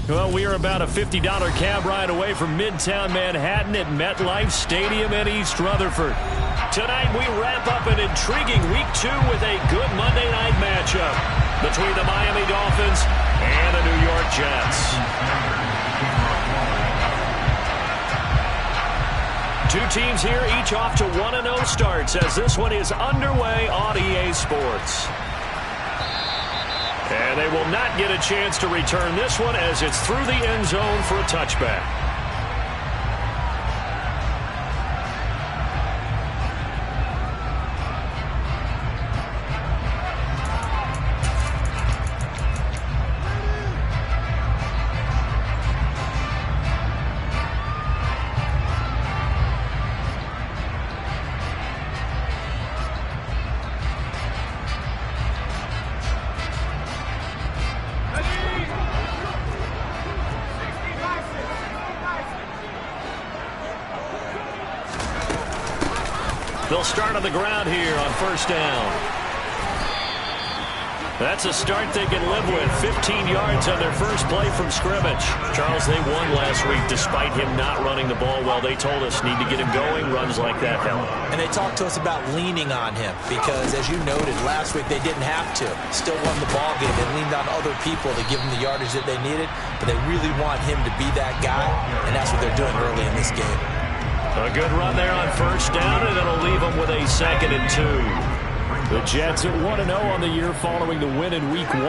Well, we are about a $50 cab ride away from Midtown Manhattan at MetLife Stadium in East Rutherford. Tonight, we wrap up an intriguing Week 2 with a good Monday night matchup between the Miami Dolphins and the New York Jets. Two teams here, each off to 1-0 starts as this one is underway on EA Sports. And they will not get a chance to return this one as it's through the end zone for a touchback. They'll start on the ground here on first down. That's a start they can live with. 15 yards on their first play from scrimmage. Charles, they won last week despite him not running the ball well. They told us need to get him going. Runs like that help. And they talked to us about leaning on him because, as you noted, last week they didn't have to. Still won the ball game. They leaned on other people to give them the yardage that they needed, but they really want him to be that guy, and that's what they're doing early in this game. A good run there on first down, and it'll leave them with a 2nd and 2. The Jets at 1-0 on the year following the win in Week 1.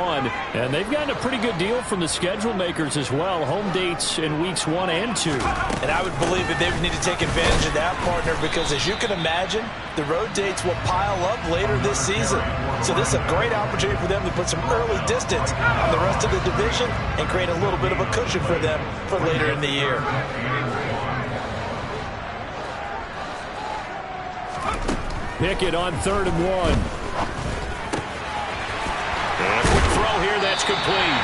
And they've gotten a pretty good deal from the schedule makers as well. Home dates in Weeks 1 and 2. And I would believe that they would need to take advantage of that, partner, because as you can imagine, the road dates will pile up later this season. So this is a great opportunity for them to put some early distance on the rest of the division and create a little bit of a cushion for them for later in the year. Pickett on 3rd and 1. And a quick throw here, that's complete.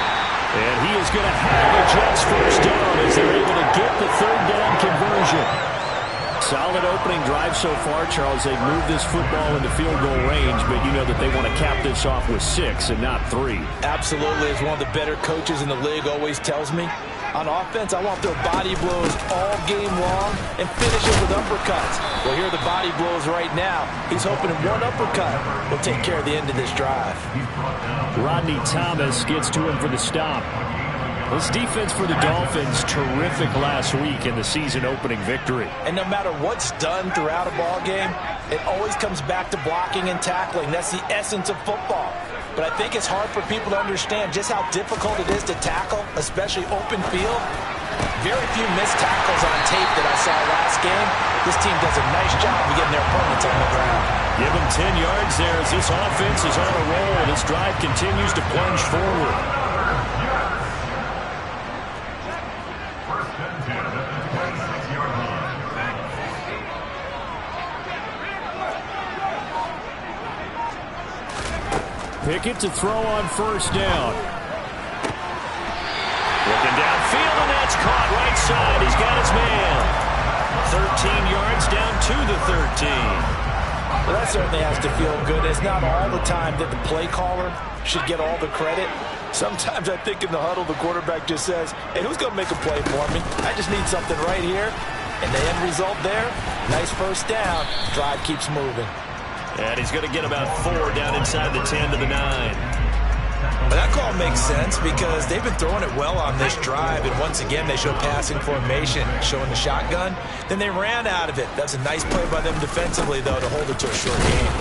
And he is going to have the Jets first down as they're able to get the 3rd down conversion. Solid opening drive so far, Charles. They've moved this football into field goal range, but you know that they want to cap this off with 6 and not 3. Absolutely. As one of the better coaches in the league always tells me, on offense, I want their body blows all game long and finish it with uppercuts. Well, here are the body blows right now. He's hoping one uppercut will take care of the end of this drive. Rodney Thomas gets to him for the stop. This defense for the Dolphins, terrific last week in the season-opening victory. And no matter what's done throughout a ball game, it always comes back to blocking and tackling. That's the essence of football. But I think it's hard for people to understand just how difficult it is to tackle, especially open field. Very few missed tackles on tape that I saw last game. This team does a nice job of getting their opponents on the ground. Give them 10 yards there as this offense is on a roll. This drive continues to plunge forward. Pickett to throw on first down. Looking downfield, and that's caught right side. He's got his man. 13 yards down to the 13. Well, that certainly has to feel good. It's not all the time that the play caller should get all the credit. Sometimes I think in the huddle, the quarterback just says, hey, who's going to make a play for me? I just need something right here. And the end result there, nice first down. Drive keeps moving. And he's going to get about 4 down inside the 10 to the 9. But that call makes sense because they've been throwing it well on this drive. And once again, they show passing formation, showing the shotgun. Then they ran out of it. That's a nice play by them defensively, though, to hold it to a short game.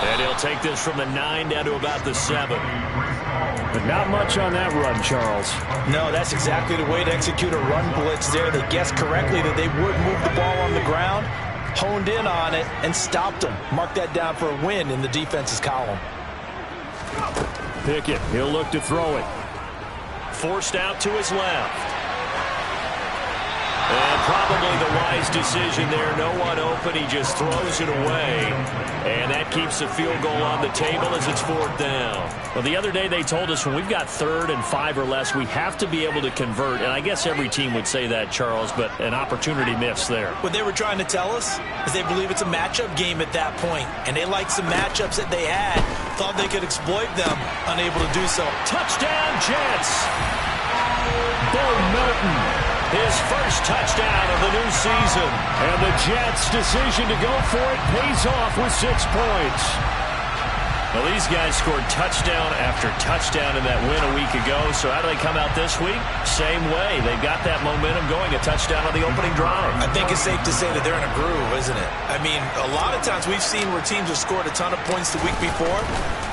And he'll take this from the 9 down to about the 7. But not much on that run, Charles. No, that's exactly the way to execute a run blitz there. They guessed correctly that they would move the ball on the ground, honed in on it, and stopped them. Mark that down for a win in the defense's column. Pickett, he'll look to throw it. Forced out to his left. And probably the wise decision there. No one open. He just throws it away. And that keeps the field goal on the table as it's 4th down. Well, the other day they told us when we've got 3rd and 5 or less, we have to be able to convert. And I guess every team would say that, Charles, but an opportunity missed there. What they were trying to tell us is they believe it's a matchup game at that point. And they liked some matchups that they had. Thought they could exploit them. Unable to do so. Touchdown, Jets! Bo Melton. His first touchdown of the new season. And the Jets' decision to go for it pays off with 6 points. Well, these guys scored touchdown after touchdown in that win a week ago. So how do they come out this week? Same way. They've got that momentum going. A touchdown on the opening drive. I think it's safe to say that they're in a groove, isn't it? I mean, a lot of times we've seen where teams have scored a ton of points the week before.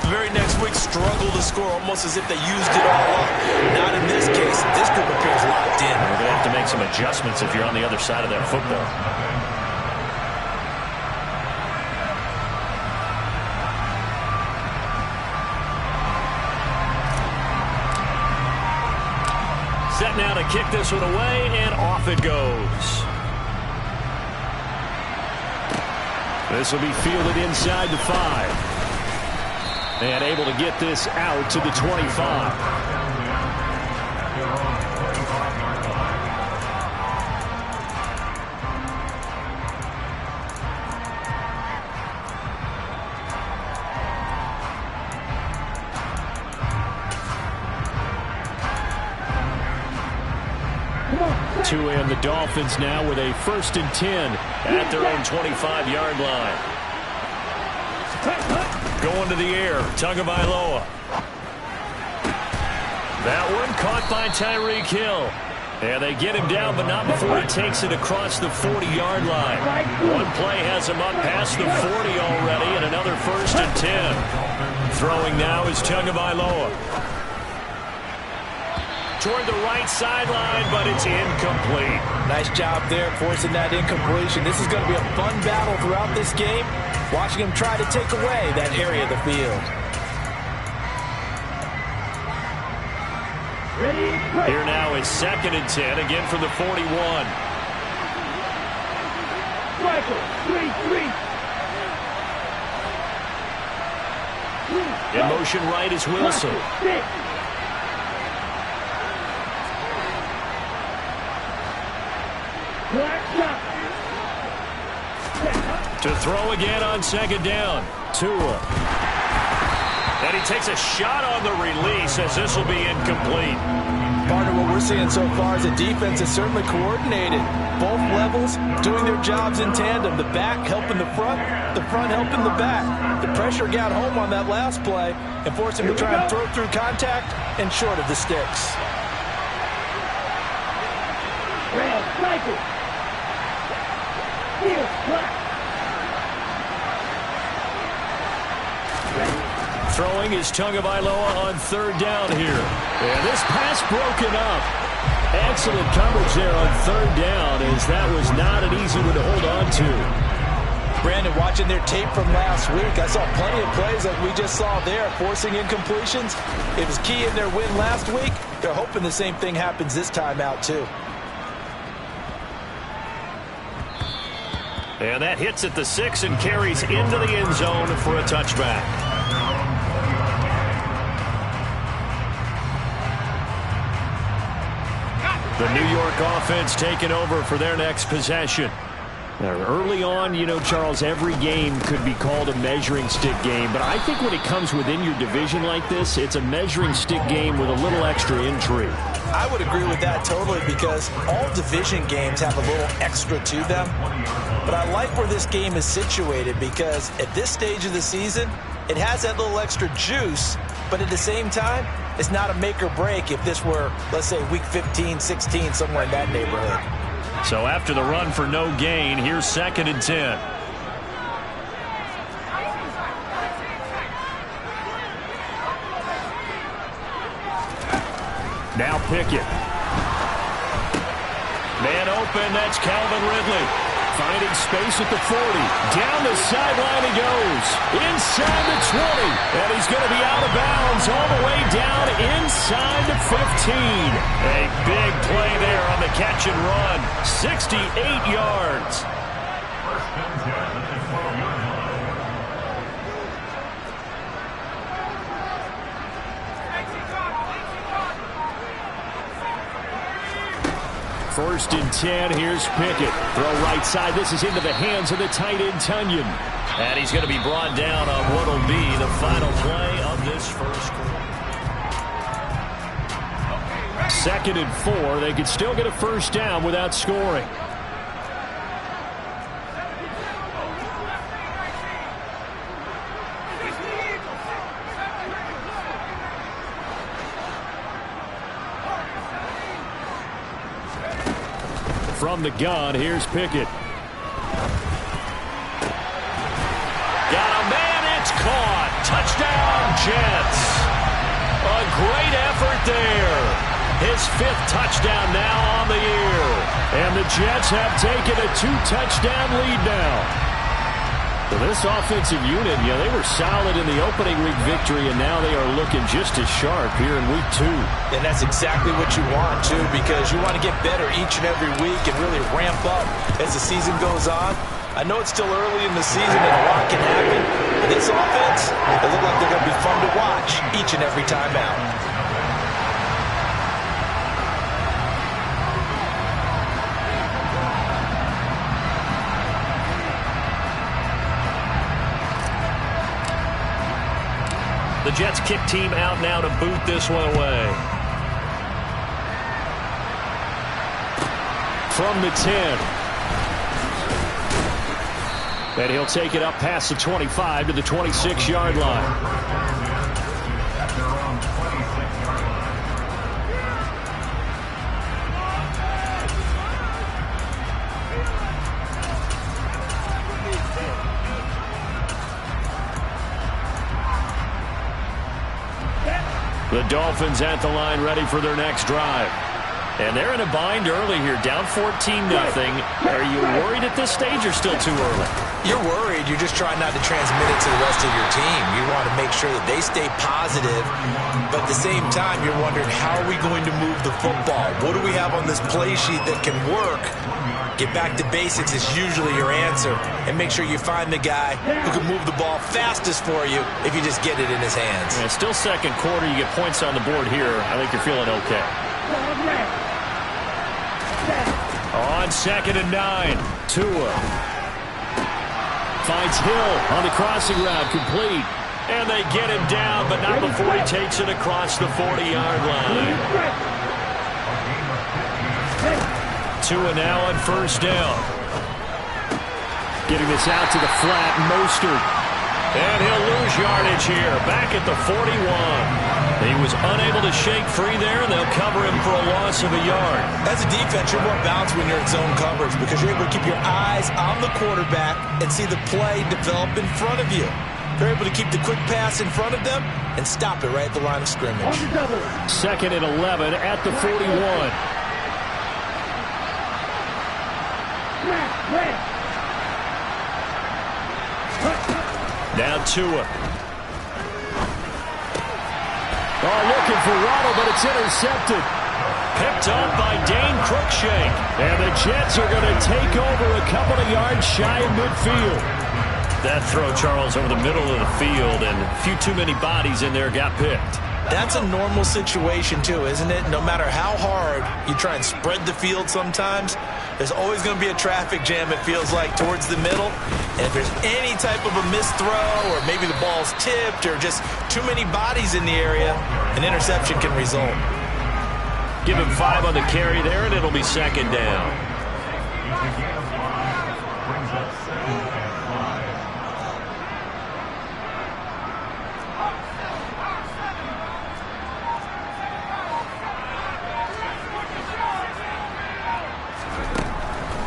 The very next week struggle to score almost as if they used it all up. Not in this case. This group appears locked in. We're going to have to make some adjustments if you're on the other side of that football. Set now to kick this one away, and off it goes. This will be fielded inside the 5. And able to get this out to the 25. 2 and the Dolphins now with a 1st and 10 at their own 25-yard line. Going to the air, Tagovailoa. That one caught by Tyreek Hill. And they get him down, but not before he takes it across the 40-yard line. One play has him up past the 40 already, and another 1st and 10. Throwing now is Tagovailoa. Toward the right sideline, but it's incomplete. Nice job there forcing that incompletion. This is going to be a fun battle throughout this game. Watching him try to take away that area of the field. Here now is 2nd and 10, again from the 41. In motion right is Wilson. To throw again on 2nd down. Tua. And he takes a shot on the release as this will be incomplete. Part of what we're seeing so far is the defense is certainly coordinated. Both levels doing their jobs in tandem. The back helping the front helping the back. The pressure got home on that last play and forced him to try and throw through contact and short of the sticks. Throwing is Tagovailoa on 3rd down here. And this pass broken up. Excellent coverage there on 3rd down, as that was not an easy one to hold on to. Brandon, watching their tape from last week, I saw plenty of plays like we just saw there, forcing incompletions. It was key in their win last week. They're hoping the same thing happens this time out, too. And that hits at the 6 and carries into the end zone for a touchback. The New York offense taking over for their next possession. Now, early on, you know, Charles, every game could be called a measuring stick game. But I think when it comes within your division like this, it's a measuring stick game with a little extra intrigue. I would agree with that totally, because all division games have a little extra to them. But I like where this game is situated, because at this stage of the season, it has that little extra juice, but at the same time, it's not a make or break if this were, let's say, week 15, 16, somewhere in that neighborhood. So after the run for no gain, here's 2nd and 10. Now Pickett. Man open, that's Calvin Ridley. Finding space at the 40. Down the sideline he goes. Inside the 20. And he's going to be out of bounds all the way down inside the 15. A big play there on the catch and run. 68 yards. First and 10, here's Pickett. Throw right side, this is into the hands of the tight end, Tonyan. And he's going to be brought down on what will be the final play of this first quarter. 2nd and 4. They could still get a first down without scoring. From the gun, here's Pickett. Got a man, it's caught. Touchdown, Jets. A great effort there. His 5th touchdown now on the year. And the Jets have taken a 2-touchdown lead now. So this offensive unit, they were solid in the opening week victory, and now they are looking just as sharp here in week 2. And that's exactly what you want, too, because you want to get better each and every week and really ramp up as the season goes on. I know it's still early in the season and a lot can happen, but this offense, they look like they're going to be fun to watch each and every time out. The Jets kick team out now to boot this one away. From the 10. And he'll take it up past the 25 to the 26-yard line. The Dolphins at the line ready for their next drive. And they're in a bind early here, down 14-0. Are you worried at this stage or still too early? You're worried. You're just trying not to transmit it to the rest of your team. You want to make sure that they stay positive, but at the same time, you're wondering, how are we going to move the football? What do we have on this play sheet that can work? Get back to basics is usually your answer, and make sure you find the guy who can move the ball fastest for you if you just get it in his hands. Yeah, still second quarter. You get points on the board here. I think you're feeling okay. On 2nd and 9, Tua finds Hill on the crossing route, complete. And they get him down, but not before he takes it across the 40-yard line. Tua now on first down. Getting this out to the flat, Mostert. And he'll lose yardage here, back at the 41. He was unable to shake free there, and they'll cover him for a loss of a yard. As a defense, you're more balanced when you're in zone coverage because you're able to keep your eyes on the quarterback and see the play develop in front of you. They're able to keep the quick pass in front of them and stop it right at the line of scrimmage. 2nd and 11 at the 41. Now Tua. Oh, looking for Waddle, but it's intercepted. Picked up by Dane Cruikshank. And the Jets are going to take over a couple of yards shy of midfield. That throw, Charles, over the middle of the field, and a few too many bodies in there got picked. That's a normal situation, too, isn't it? No matter how hard you try and spread the field sometimes, there's always going to be a traffic jam, it feels like, towards the middle. And if there's any type of a missed throw or maybe the ball's tipped or just too many bodies in the area, an interception can result. Give him 5 on the carry there, and it'll be 2nd down.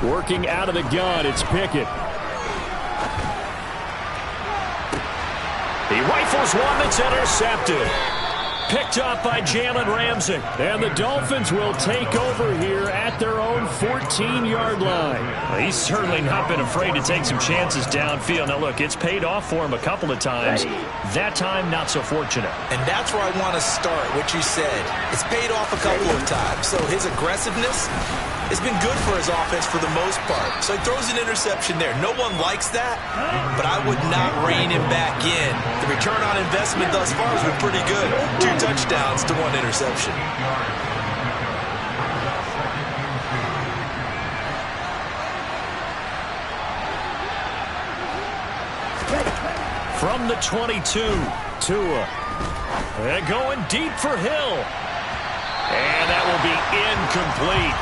Working out of the gun, it's Pickett. He rifles one that's intercepted. Picked up by Jalen Ramsey. And the Dolphins will take over here at their own 14-yard line. Well, he's certainly not been afraid to take some chances downfield. Now, look, it's paid off for him a couple of times. That time, not so fortunate. And that's where I want to start, what you said. It's paid off a couple of times. So his aggressiveness has been good for his offense for the most part. So he throws an interception there. No one likes that, but I would not rein him back in. The return on investment thus far has been pretty good. 2 touchdowns to 1 interception. From the 22, Tua. And going deep for Hill. And that will be incomplete.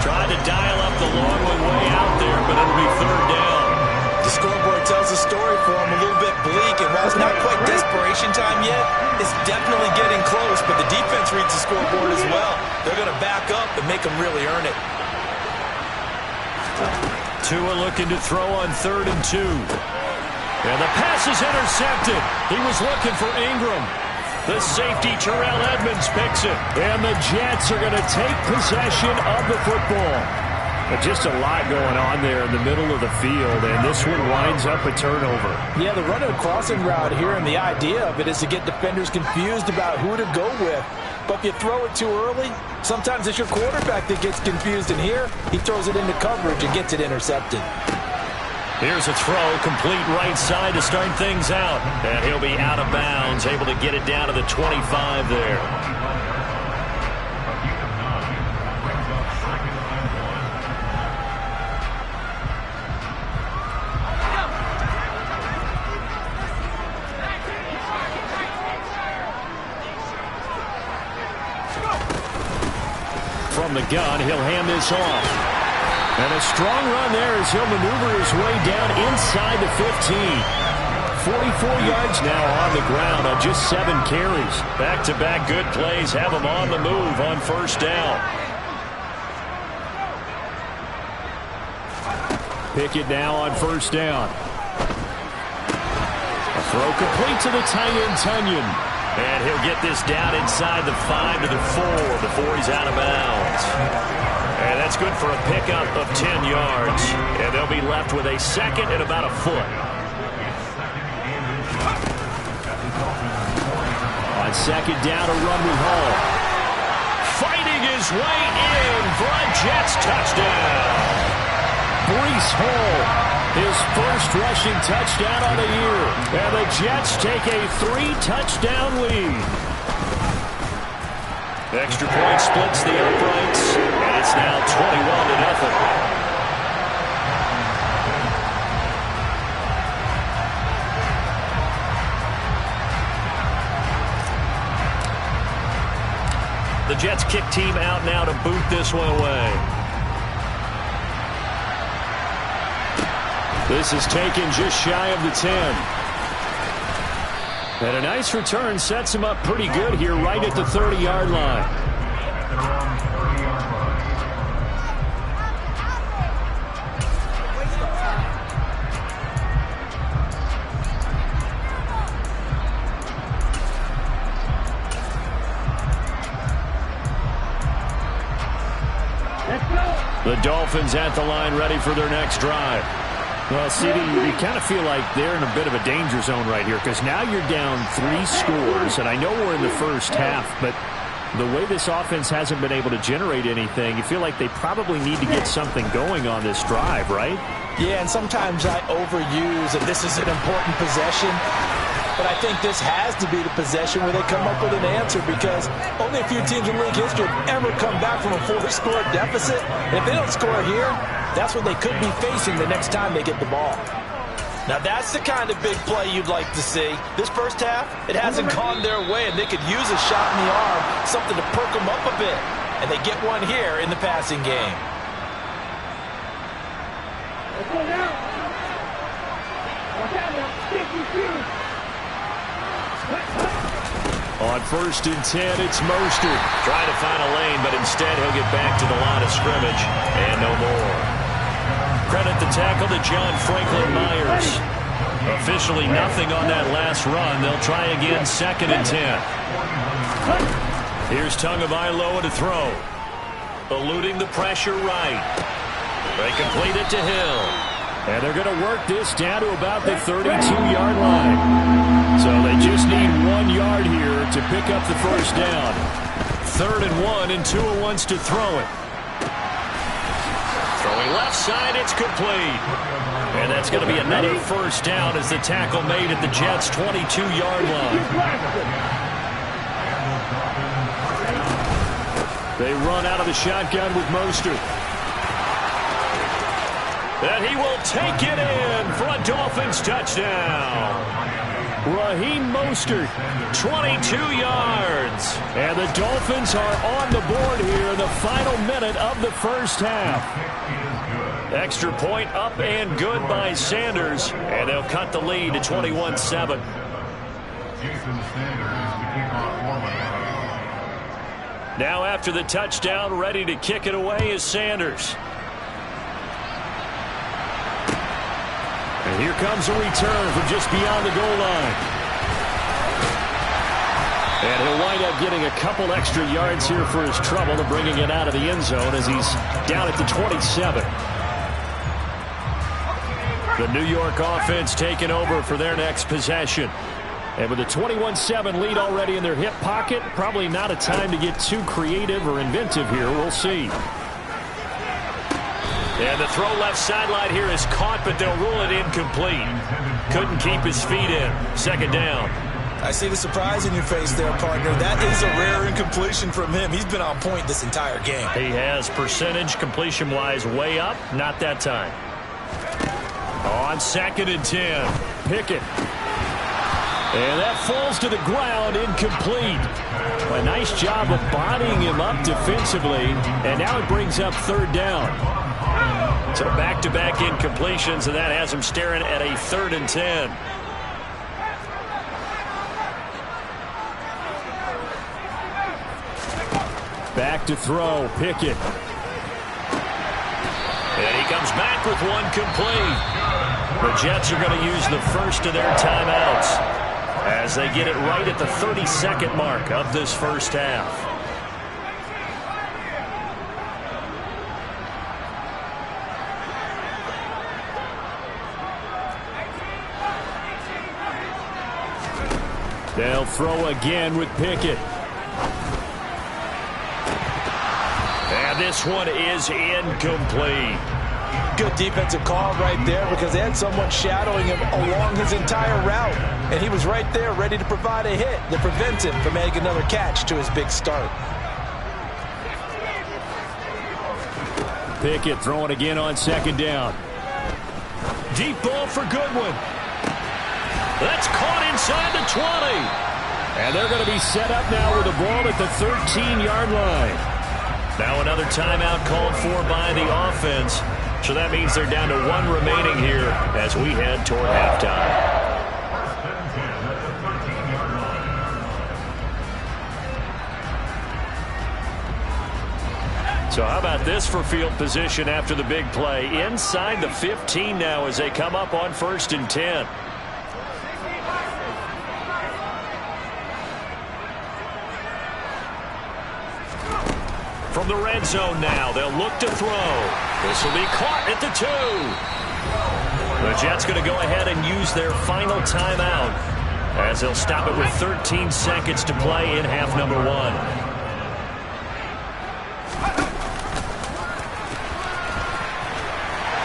Tried to dial up the long way out there, but it'll be third down. The scoreboard tells the story for him a little bit bleak, and while it's not quite desperation time yet, it's definitely getting close, but the defense reads the scoreboard as well. They're going to back up and make them really earn it. Tua looking to throw on 3rd and 2. And the pass is intercepted. He was looking for Ingram. The safety, Terrell Edmonds, picks it. And the Jets are going to take possession of the football. But just a lot going on there in the middle of the field, and this one winds up a turnover. Yeah, the run and crossing route here, and the idea of it is to get defenders confused about who to go with. But if you throw it too early, sometimes it's your quarterback that gets confused, and here he throws it into coverage and gets it intercepted. Here's a throw, complete right side to start things out. And he'll be out of bounds, able to get it down to the 25 there. From the gun, he'll hand this off. And a strong run there as he'll maneuver his way down inside the 15. 44 yards now on the ground on just 7 carries. Back-to-back good plays have him on the move on 1st down. Pickett now on 1st down. A throw complete to the tight end, Tunyon. And he'll get this down inside the 5 to the 4 before he's out of bounds. And that's good for a pickup of 10 yards. And they'll be left with a 2nd and about a foot. On 2nd down, a run with Hall. Fighting his way in for a Jets touchdown. Breece Hall, his first rushing touchdown on the year. And the Jets take a 3-touchdown lead. Extra point splits the uprights, and it's now 21-0. The Jets kick team out now to boot this one away. This is taken just shy of the 10. And a nice return sets him up pretty good here right at the 30-yard line. The Dolphins at the line ready for their next drive. Well, CD, you kind of feel like they're in a bit of a danger zone right here because now you're down 3 scores, and I know we're in the first half, but the way this offense hasn't been able to generate anything, you feel like they probably need to get something going on this drive, right? Yeah, and sometimes I overuse, and this is an important possession, but I think this has to be the possession where they come up with an answer because only a few teams in league history have ever come back from a 4-score deficit. And if they don't score here, that's what they could be facing the next time they get the ball. Now that's the kind of big play you'd like to see. This first half, it hasn't gone their way, and they could use a shot in the arm, something to perk them up a bit. And they get one here in the passing game. On 1st and 10, it's Mostert. Trying to find a lane, but instead he'll get back to the line of scrimmage and no more. Credit the tackle to John Franklin Myers. Officially nothing on that last run. They'll try again 2nd and 10. Here's Tagovailoa to throw. Eluding the pressure right. They complete it to Hill. And they're going to work this down to about the 32-yard line. So they just need 1 yard here to pick up the first down. 3rd and 1, and Tua wants to throw it. Throwing left side, it's complete. And that's going to be another first down as the tackle made at the Jets' 22-yard line. They run out of the shotgun with Mostert. And he will take it in for a Dolphins touchdown. Raheem Mostert, 22 yards. And the Dolphins are on the board here in the final minute of the first half. Extra point up and good by Sanders, and they'll cut the lead to 21-7. Now after the touchdown, ready to kick it away is Sanders. And here comes a return from just beyond the goal line. And he'll wind up getting a couple extra yards here for his trouble and bringing it out of the end zone as he's down at the 27. The New York offense taking over for their next possession. And with a 21-7 lead already in their hip pocket, probably not a time to get too creative or inventive here. We'll see. And the throw left sideline here is caught, but they'll rule it incomplete. Couldn't keep his feet in. Second down. I see the surprise in your face there, partner. That is a rare incompletion from him. He's been on point this entire game. He has percentage completion-wise way up. Not that time. On 2nd and 10. Pickett. And that falls to the ground, incomplete. A nice job of bodying him up defensively, and now it brings up 3rd down. So back-to-back incompletions, and that has him staring at a 3rd and 10. Back to throw, Pickett. And he comes back with one complete. The Jets are going to use the first of their timeouts as they get it right at the 32nd mark of this first half. They'll throw again with Pickett. And this one is incomplete. Good defensive call right there because they had someone shadowing him along his entire route. And he was right there ready to provide a hit that prevents him from making another catch to his big start. Pickett throwing again on 2nd down. Deep ball for Goodwin. That's caught inside the 20. And they're going to be set up now with the ball at the 13-yard line. Now another timeout called for by the offense. So that means they're down to 1 remaining here as we head toward halftime. So how about this for field position after the big play? Inside the 15 now as they come up on 1st and 10. From the red zone now, they'll look to throw. This will be caught at the 2. The Jets going to go ahead and use their final timeout as they'll stop it with 13 seconds to play in half number 1.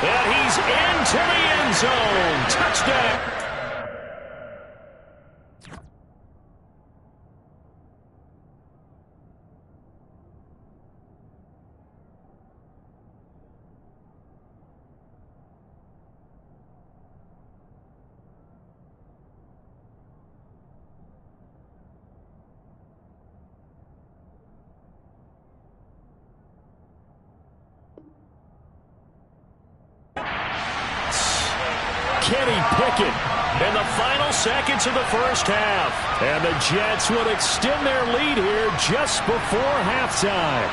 And he's into the end zone. Touchdown. Kenny Pickett in the final seconds of the first half. And the Jets will extend their lead here just before halftime.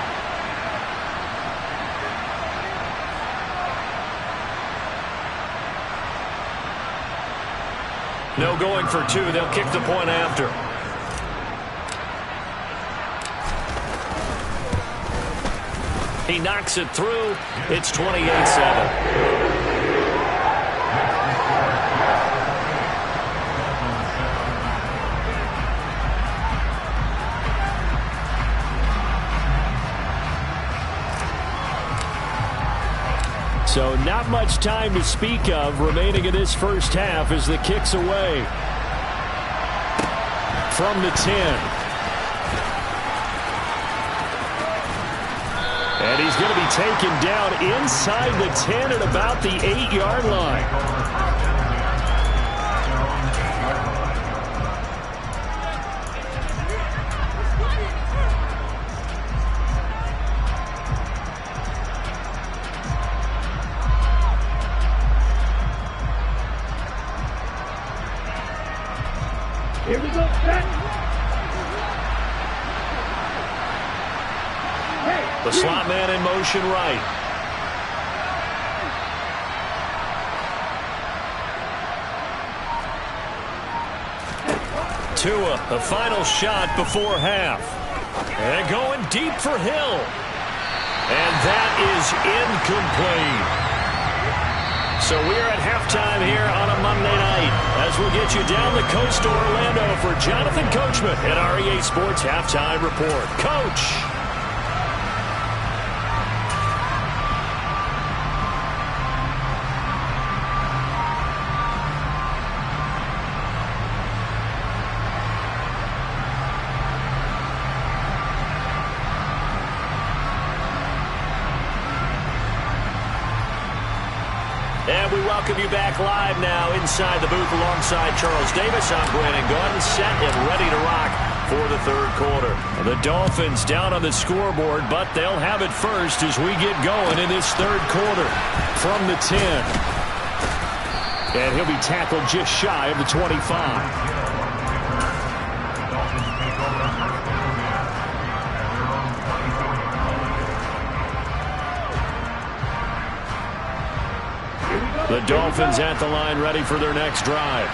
No going for 2. They'll kick the point after. He knocks it through. It's 28-7. So not much time to speak of remaining in this first half as the kick's away. From the 10. And he's going to be taken down inside the 10 at about the 8-yard line. Here we go. Set. The slot man in motion right. Tua, the final shot before half. And going deep for Hill. And that is incomplete. So we're at halftime here on a Monday night as we'll get you down the coast to Orlando for Jonathan Coachman at our EA Sports Halftime Report. Coach. And we welcome you back live now inside the booth alongside Charles Davis. I'm Brandon Gaudin, set and ready to rock for the third quarter. The Dolphins down on the scoreboard, but they'll have it first as we get going in this third quarter from the 10. And he'll be tackled just shy of the 25. The Dolphins at the line ready for their next drive.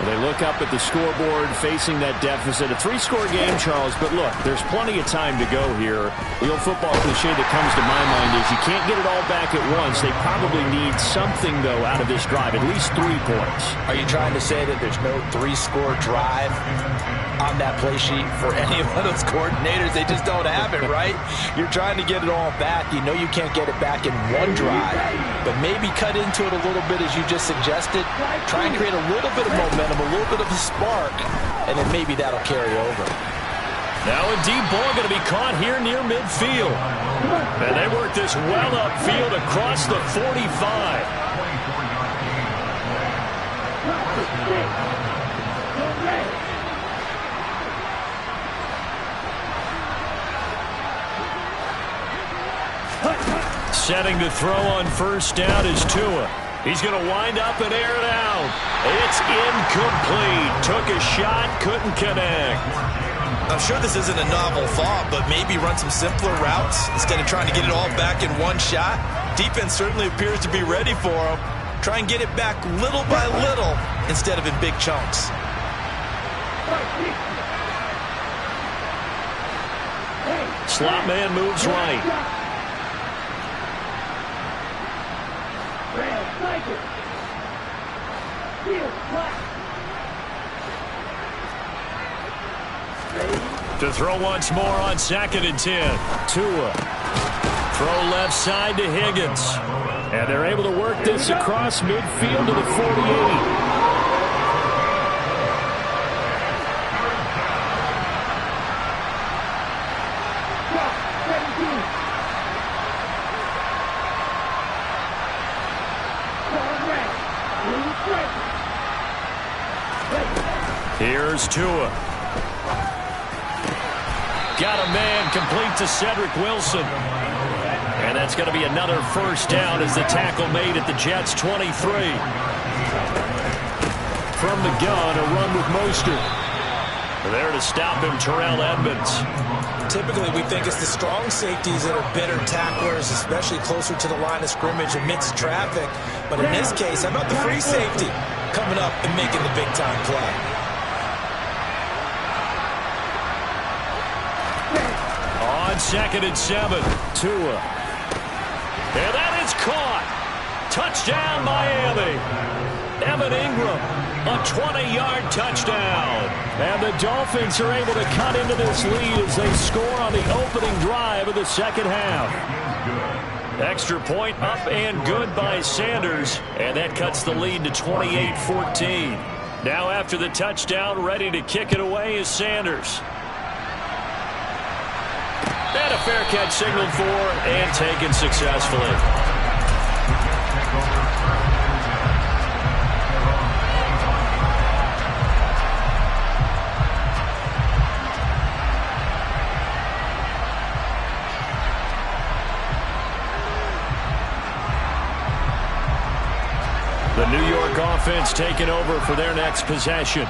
They look up at the scoreboard facing that deficit. A three-score game, Charles, but look, there's plenty of time to go here. The old football cliche that comes to my mind is you can't get it all back at once. They probably need something, though, out of this drive, at least 3 points. Are you trying to say that there's no 3-score drive on that play sheet for any one of those coordinators? They just don't have it, right? You're trying to get it all back. You know you can't get it back in one drive, but maybe cut into it a little bit as you just suggested. Try and create a little bit of momentum, a little bit of a spark, and then maybe that'll carry over. Now a deep ball going to be caught here near midfield. And they work this well upfield across the 45. Setting to throw on first down is Tua. He's going to wind up and air it out. It's incomplete. Took a shot, couldn't connect. I'm sure this isn't a novel thought, but maybe run some simpler routes instead of trying to get it all back in one shot. Defense certainly appears to be ready for him. Try and get it back little by little instead of in big chunks. Slot man moves right. To throw once more on 2nd and 10. Tua. Throw left side to Higgins. And they're able to work this across midfield to the 48. Here's Tua. Got a man complete to Cedric Wilson. And that's going to be another first down as the tackle made at the Jets' 23. From the gun, a run with Mostert. There to stop him, Terrell Edmunds. Typically, we think it's the strong safeties that are better tacklers, especially closer to the line of scrimmage amidst traffic. But in this case, how about the free safety coming up and making the big-time play? On 2nd and 7, Tua. And that is caught. Touchdown, Miami. Evan Ingram, a 20-yard touchdown. And the Dolphins are able to cut into this lead as they score on the opening drive of the second half. Extra point up and good by Sanders. And that cuts the lead to 28-14. Now after the touchdown, ready to kick it away is Sanders. And a fair catch signaled for and taken successfully. The New York offense taking over for their next possession.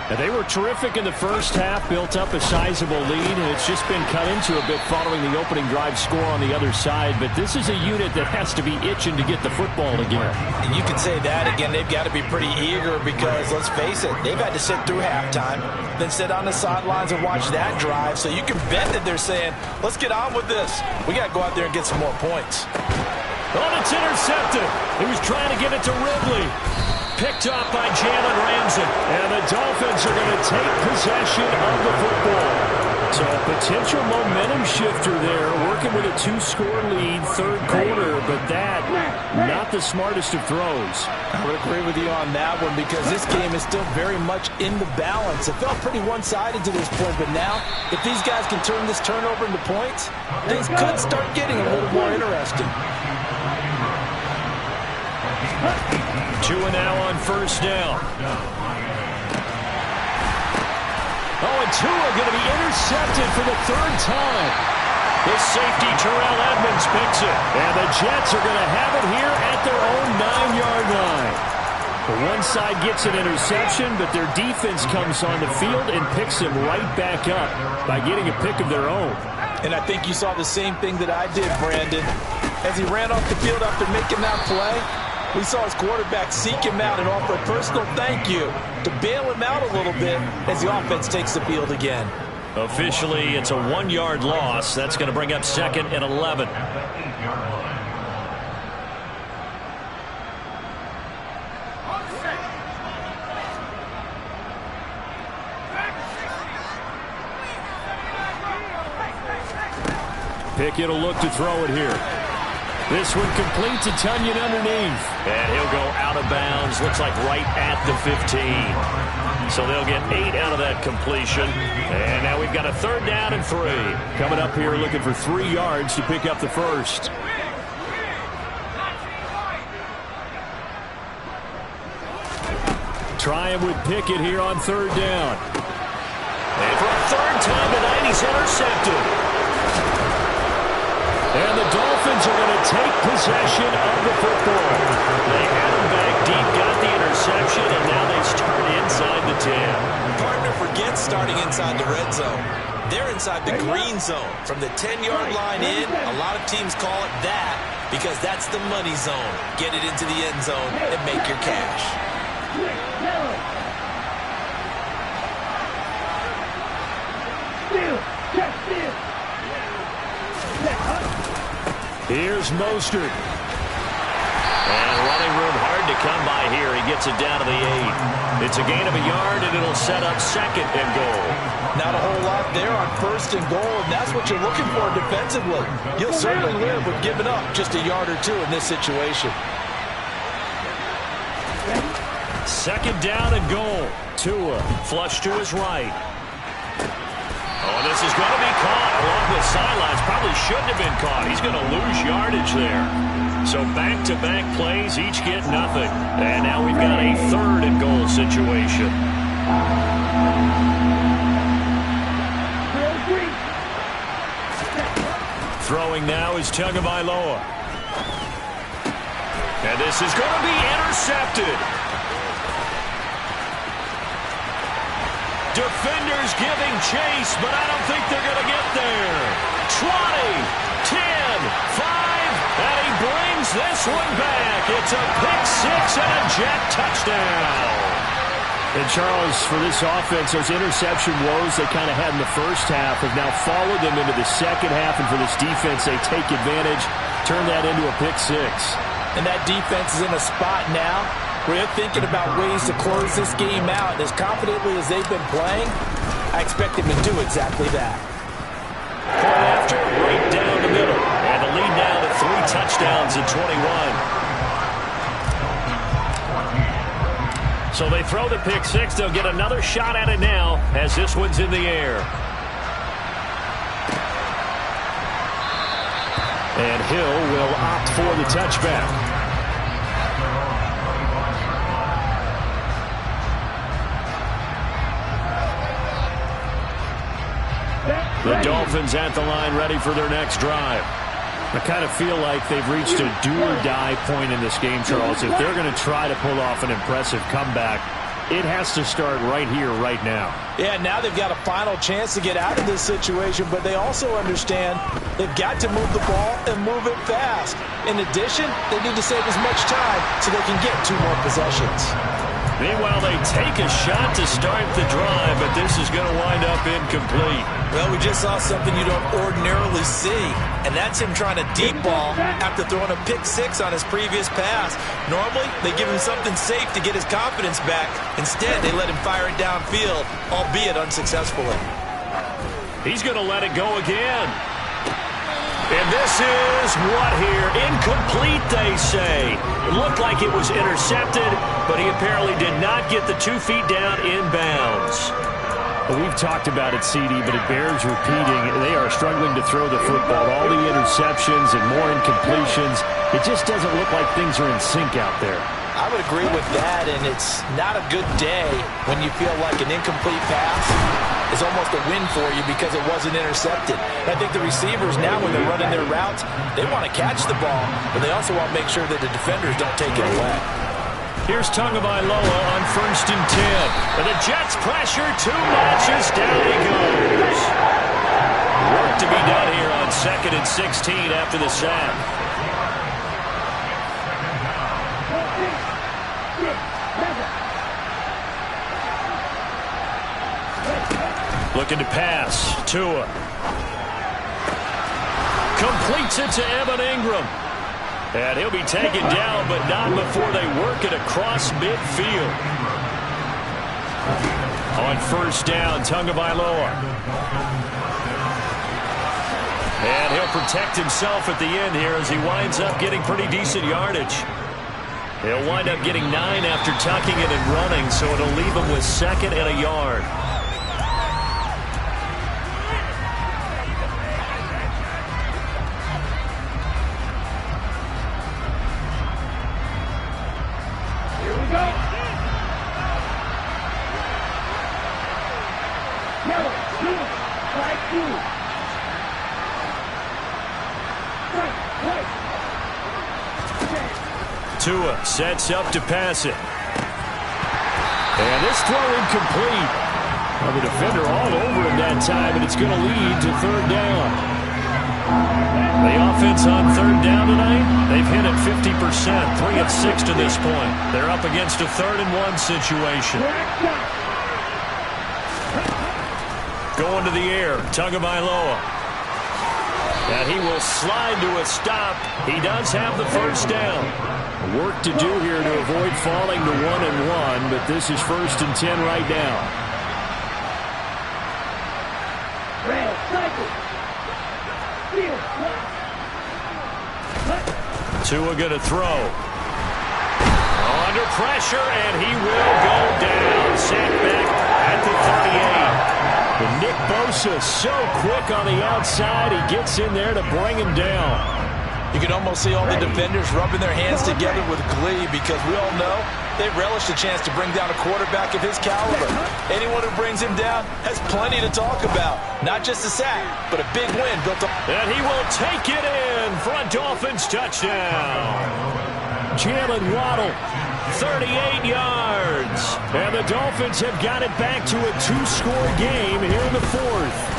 Now, they were terrific in the first half, built up a sizable lead, and it's just been cut into a bit following the opening drive score on the other side. But this is a unit that has to be itching to get the football again. And you can say that again. They've got to be pretty eager because, let's face it, they've had to sit through halftime, then sit on the sidelines and watch that drive. So you can bet that they're saying, let's get on with this. We got to go out there and get some more points. Oh, it's intercepted. He was trying to get it to Ridley. Picked off by Jalen Ramsey. And the Dolphins are going to take possession of the football. So a potential momentum shifter there, working with a 2-score lead, third quarter, but that, not the smartest of throws. I would agree with you on that one because this game is still very much in the balance. It felt pretty one-sided to this point, but now, if these guys can turn this turnover into points, things could start getting a little more interesting. Tua now on first down. Oh, and Tua going to be intercepted for the third time. The safety, Terrell Edmonds, picks it. And the Jets are going to have it here at their own 9-yard line. One side gets an interception, but their defense comes on the field and picks him right back up by getting a pick of their own. And I think you saw the same thing that I did, Brandon. As he ran off the field after making that play, we saw his quarterback seek him out and offer a personal thank you to bail him out a little bit as the offense takes the field again. Officially, it's a 1-yard loss. That's going to bring up 2nd and 11. Pickett will look to throw it here. This one complete to Tonyan underneath. And he'll go out of bounds. Looks like right at the 15. So they'll get 8 out of that completion. And now we've got a 3rd down and 3. Coming up here looking for 3 yards to pick up the first. Trying with Pickett here on 3rd down. And for a 3rd time tonight, he's intercepted. And the Dolphins are going to take possession of the football. They had him back deep, got the interception, and now they start inside the 10. Partner forgets starting inside the red zone. They're inside the green zone. From the 10-yard line in, a lot of teams call it that because that's the money zone. Get it into the end zone and make your cash. Here's Mostert. And running room hard to come by here. He gets it down to the 8. It's a gain of a yard, and it'll set up 2nd and goal. Not a whole lot there on 1st and goal, and that's what you're looking for defensively. You'll certainly live with giving up just a yard or 2 in this situation. 2nd down and goal. Tua flush to his right. Oh, this is going to be caught along the sidelines. Probably shouldn't have been caught. He's going to lose yardage there. So back-to-back plays, each get nothing. And now we've got a 3rd and goal situation. Throwing now is Tagovailoa. And this is going to be intercepted. Defenders giving chase, but I don't think they're going to get there. 20, 10, 5, and he brings this one back. It's a pick-6 and a Jet touchdown. And Charles, for this offense, those interception woes they kind of had in the first half have now followed them into the second half, and for this defense, they take advantage, turn that into a pick-6. And that defense is in a spot now where they're thinking about ways to close this game out. And as confidently as they've been playing, I expect them to do exactly that. Point after, right down the middle. And the lead now to 3 touchdowns at 21. So they throw the pick-6. They'll get another shot at it now as this one's in the air. And Hill will opt for the touchback. The Dolphins at the line ready for their next drive. I kind of feel like they've reached a do-or-die point in this game, Charles. If they're going to try to pull off an impressive comeback, It has to start right here, right now. Yeah, now they've got a final chance to get out of this situation, but they also understand they've got to move the ball and move it fast. In addition, they need to save as much time so they can get 2 more possessions. Meanwhile, they take a shot to start the drive, but this is going to wind up incomplete. Well, we just saw something you don't ordinarily see, and that's him trying to deep ball after throwing a pick 6 on his previous pass. Normally, they give him something safe to get his confidence back. Instead, they let him fire it downfield, albeit unsuccessfully. He's going to let it go again. And this is what here? Incomplete, they say. It looked like it was intercepted, but he apparently did not get the 2 feet down in bounds. Well, we've talked about it, CD, but it bears repeating. They are struggling to throw the football. All the interceptions and more incompletions. It just doesn't look like things are in sync out there. I would agree with that, and it's not a good day when you feel like an incomplete pass is almost a win for you because it wasn't intercepted. And I think the receivers now, when they're running their routes, they want to catch the ball, but they also want to make sure that the defenders don't take it away. Here's Tagovailoa on 1st and 10. And the Jets pressure too much as down he goes. Work to be done here on 2nd and 16 after the sack. Looking to pass. Tua. Completes it to Evan Ingram. And he'll be taken down, but not before they work it across midfield. On 1st down, Tagovailoa. And he'll protect himself at the end here as he winds up getting pretty decent yardage. He'll wind up getting 9 after tucking it and running, so it'll leave him with 2nd and a yard. Tua sets up to pass it. And this throw incomplete. Well, the defender all over him that time, and it's going to lead to 3rd down. The offense on 3rd down tonight, they've hit it 50%, 3 of 6 to this point. They're up against a 3rd and 1 situation. Going to the air, Tagovailoa. And he will slide to a stop. He does have the 1st down. Work to do here to avoid falling to 1 and 1, but this is 1st and 10 right now. Tua going to throw. Under pressure, and he will go down. Sacked back at the 38. And Nick Bosa so quick on the outside. He gets in there to bring him down. You can almost see all the defenders rubbing their hands together with glee because we all know they relish the chance to bring down a quarterback of his caliber. Anyone who brings him down has plenty to talk about. Not just a sack, but a big win built up. And he will take it in for a Dolphins touchdown. Jalen Waddle, 38 yards. And the Dolphins have got it back to a 2-score game here in the 4th.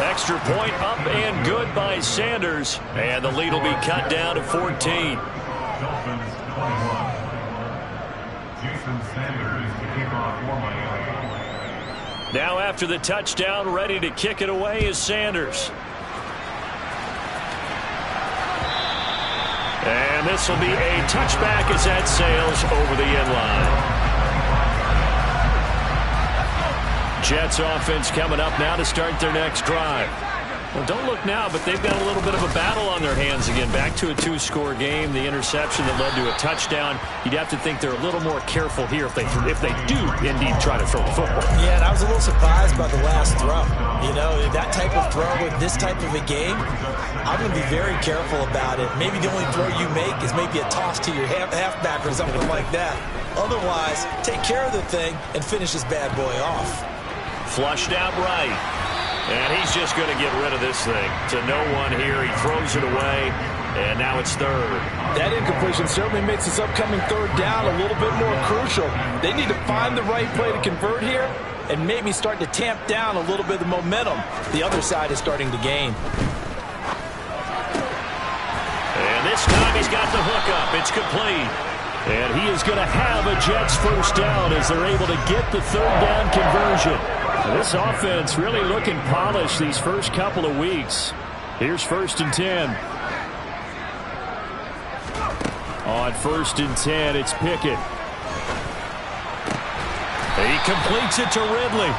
Extra point up and good by Sanders. And the lead will be cut down to 14. Now after the touchdown, ready to kick it away is Sanders. And this will be a touchback as that sails over the end line. Jets offense coming up now to start their next drive. Well, don't look now, but they've got a little bit of a battle on their hands again. Back to a 2-score game. The interception that led to a touchdown. You'd have to think they're a little more careful here if they do indeed try to throw the football. Yeah, and I was a little surprised by the last throw. You know, that type of throw with this type of a game, I'm going to be very careful about it. Maybe the only throw you make is maybe a toss to your halfback or something like that. Otherwise, take care of the thing and finish this bad boy off. Flushed out right. And he's just going to get rid of this thing to no one here. He throws it away. And now it's third. That incompletion certainly makes this upcoming third down a little bit more crucial. They need to find the right play to convert here and maybe start to tamp down a little bit of the momentum the other side is starting to gain. And this time he's got the hook up. It's complete. And he is going to have a Jets first down as they're able to get the third down conversion. This offense really looking polished these first couple of weeks. Here's 1st and 10. On 1st and 10, it's Pickett. He completes it to Ridley.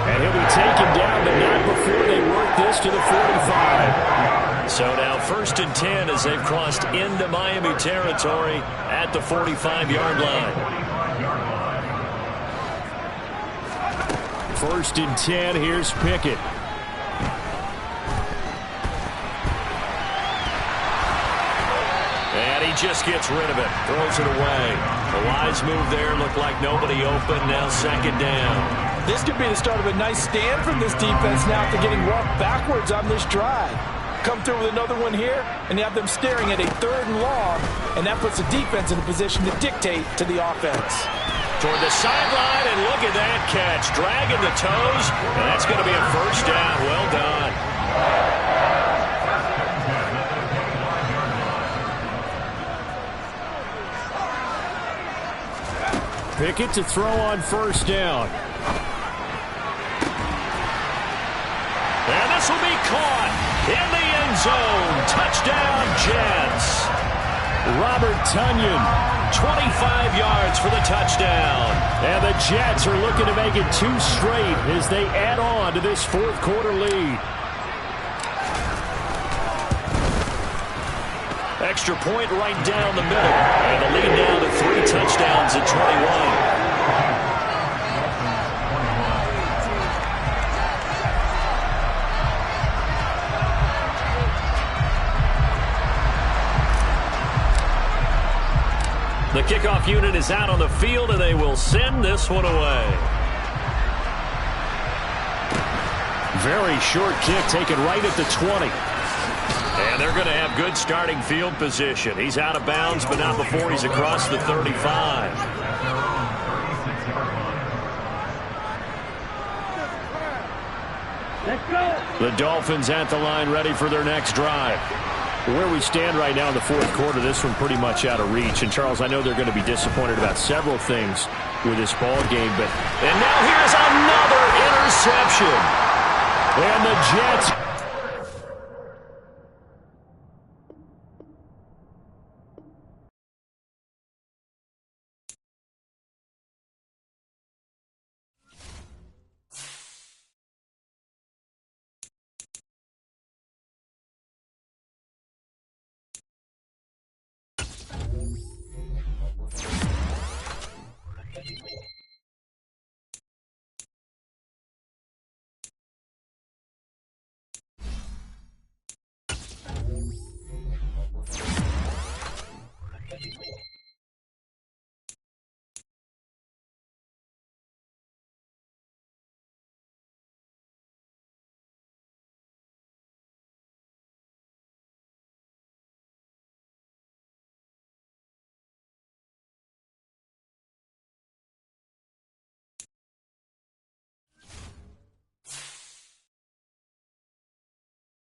And he'll be taken down, but not before they work this to the 45. So now 1st and 10 as they've crossed into Miami territory at the 45-yard line. 1st and 10, here's Pickett. And he just gets rid of it, throws it away. The wise move there, looked like nobody open, now 2nd down. This could be the start of a nice stand from this defense now after getting walked backwards on this drive. Come through with another one here, and you have them staring at a 3rd and long, and that puts the defense in a position to dictate to the offense. Toward the sideline, and look at that catch. Dragging the toes, and that's going to be a first down. Well done. Pickett to throw on 1st down. And this will be caught in the end zone. Touchdown, Jets. Robert Tonyan, 25 yards for the touchdown. And the Jets are looking to make it 2 straight as they add on to this 4th quarter lead. Extra point right down the middle. And the lead down to 3 touchdowns at 21. The kickoff unit is out on the field, and they will send this one away. Very short kick taken right at the 20. And they're going to have good starting field position. He's out of bounds, but not before he's across the 35. Let's go. The Dolphins at the line, ready for their next drive. Where we stand right now in the 4th quarter, this one pretty much out of reach. And, Charles, I know they're going to be disappointed about several things with this ball game. And now here's another interception. And the Jets